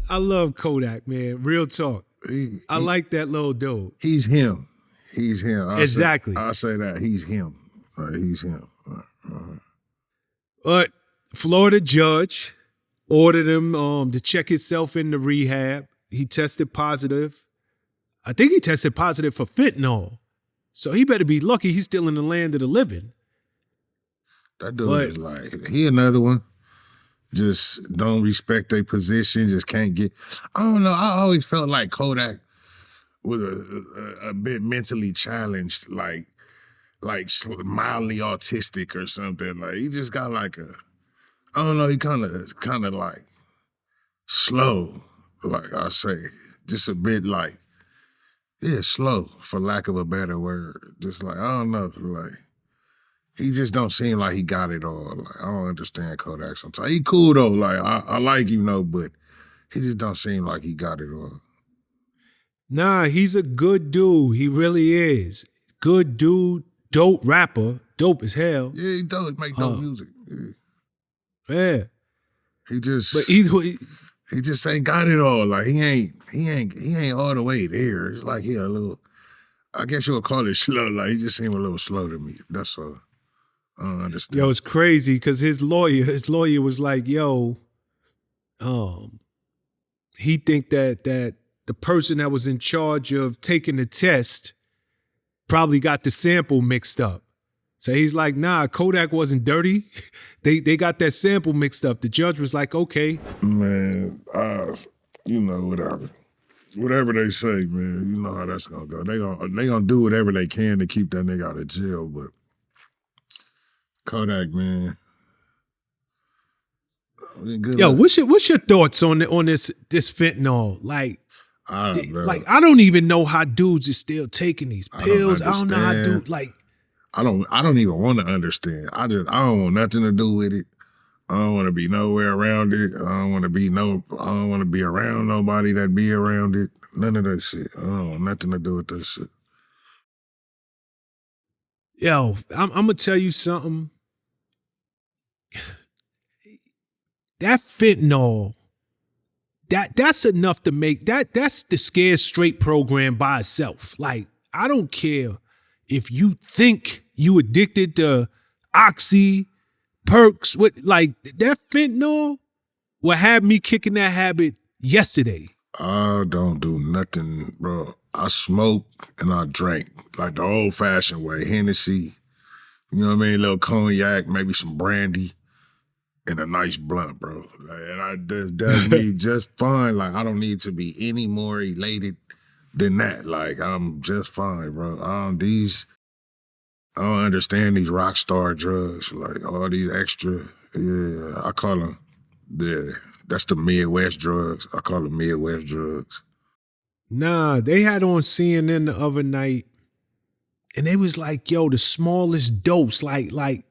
I love Kodak, man. Real talk. I like that little dude. He's him. He's him. Exactly. I say that he's him. He's him. But Florida judge ordered him to check himself into rehab. He tested positive. I think he tested positive for fentanyl. So he better be lucky he's still in the land of the living. That dude is like, he another one. Just don't respect their position, just can't get. I don't know. I always felt like Kodak was a bit mentally challenged, like mildly autistic or something. Like he just got like I don't know. He kind of like slow, like I say, just a bit like slow, for lack of a better word. Just like I don't know, like. He just don't seem like he got it all. Like, I don't understand Kodak sometimes. He cool though, like I like but he just don't seem like he got it all. Nah, he's a good dude. He really is. Good dude, dope rapper, dope as hell. Yeah, he does make dope music. Yeah. He just but he just ain't got it all. Like he ain't all the way there. It's like he a little, I guess you would call it slow. Like he just seemed a little slow to me. That's all. I don't understand. Yo, it's crazy because his lawyer was like, yo, he think that the person that was in charge of taking the test probably got the sample mixed up. So he's like, nah, Kodak wasn't dirty. They got that sample mixed up. The judge was like, okay. Man, you know, whatever they say, man, you know how that's gonna go. They gonna do whatever they can to keep that nigga out of jail, but Kodak, man. Yo, what's your thoughts on this fentanyl? Like, I don't even know how dudes are still taking these pills. I don't know how dudes like. I don't even want to understand. I don't want nothing to do with it. I don't want to be nowhere around it. I don't want to be around nobody that be around it. None of that shit. I don't want nothing to do with that shit. Yo, I'm gonna tell you something. That fentanyl, that's enough to make that's the Scared Straight program by itself. Like, I don't care if you think you addicted to oxy, perks, like that fentanyl will have me kicking that habit yesterday. I don't do nothing, bro. I smoke and I drink like the old-fashioned way. Hennessy, you know what I mean? A little cognac, maybe some brandy, and a nice blunt, bro. Like, and that does me just fine. Like, I don't need to be any more elated than that. Like, I'm just fine, bro. I don't understand these rock star drugs, like all these extra, I call them, that's the Midwest drugs. I call them Midwest drugs. Nah, they had on CNN the other night, and they was like, yo, the smallest dose, like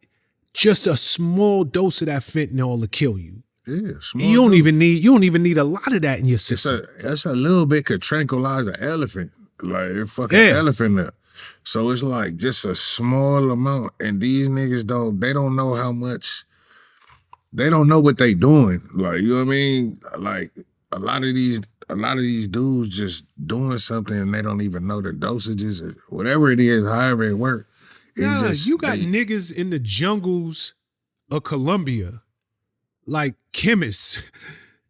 just a small dose of that fentanyl will kill you. Yeah, small. You don't even need a lot of that in your system. That's a little bit could tranquilize an elephant, like a fucking elephant up. So it's like just a small amount, and these niggas don't know how much. They don't know what they doing. Like, you know what I mean? Like a lot of these dudes just doing something and they don't even know the dosages or whatever it is, however it works. Yeah, you got niggas in the jungles of Colombia, like chemists.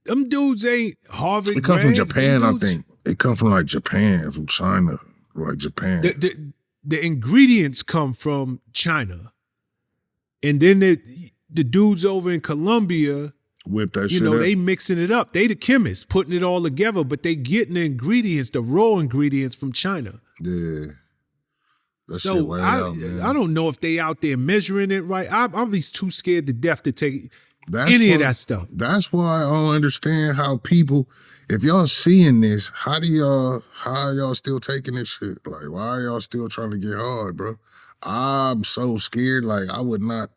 Them dudes ain't Harvard. It come from Japan, I think. It come from like Japan, from China, like Japan. The ingredients come from China, and then the dudes over in Colombia, whip that shit up. They mixing it up. They the chemists putting it all together, but they getting the ingredients, the raw ingredients from China. Yeah. That so shit way out, man. I don't know if they out there measuring it right. I'm too scared to death to take any of that stuff. That's why I don't understand how people, if y'all seeing this, how are y'all still taking this shit? Like, why are y'all still trying to get hard, bro? I'm so scared. Like, I would not,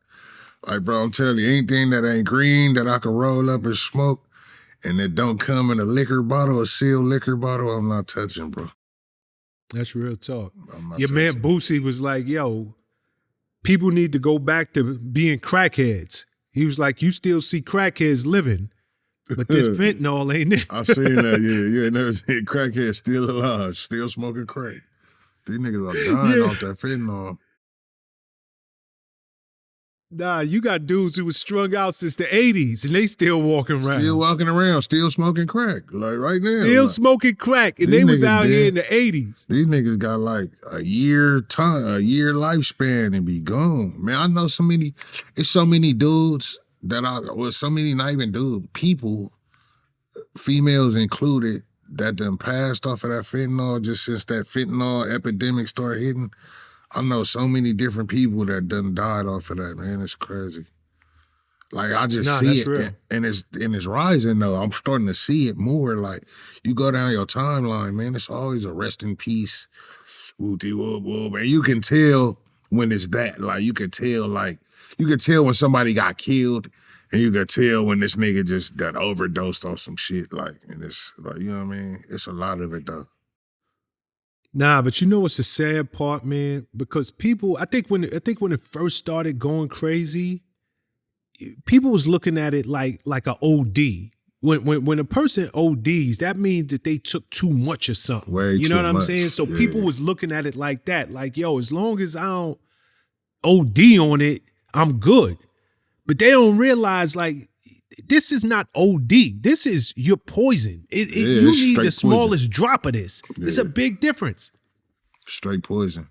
like, bro, I'm telling you, anything that ain't green that I can roll up and smoke and it don't come in a liquor bottle, a sealed liquor bottle, I'm not touching, bro. That's real talk. Your man Boosie was like, yo, people need to go back to being crackheads. He was like, you still see crackheads living. But this fentanyl ain't it. I seen that. Yeah, you ain't never seen crackhead still alive, still smoking crack. These niggas are dying off that fentanyl. Nah, you got dudes who was strung out since the 80s and they still walking around. Still walking around, still smoking crack. Like right now. Still like, smoking crack. And they was out here in the 80s. These niggas got like a year lifespan and be gone. Man, I know so many dudes so many not even dudes, people, females included, that done passed off of that fentanyl just since that fentanyl epidemic started hitting. I know so many different people that done died off of that, man. It's crazy. Like I just see it, and it's rising though. I'm starting to see it more. Like you go down your timeline, man. It's always a rest in peace, whoopty whoop whoop, and you can tell when it's that. Like you can tell when somebody got killed, and you can tell when this nigga just got overdosed on some shit. Like, and it's like, you know what I mean? It's a lot of it though. Nah, but you know what's the sad part, man? Because people, I think when it first started going crazy, people was looking at it like a OD. When a person ODs, that means that they took too much or something. You know what I'm saying? So people was looking at it like that, like, yo, as long as I don't OD on it, I'm good. But they don't realize, like, this is not OD. This is your poison. You need the smallest drop of this. It's a big difference. Straight poison.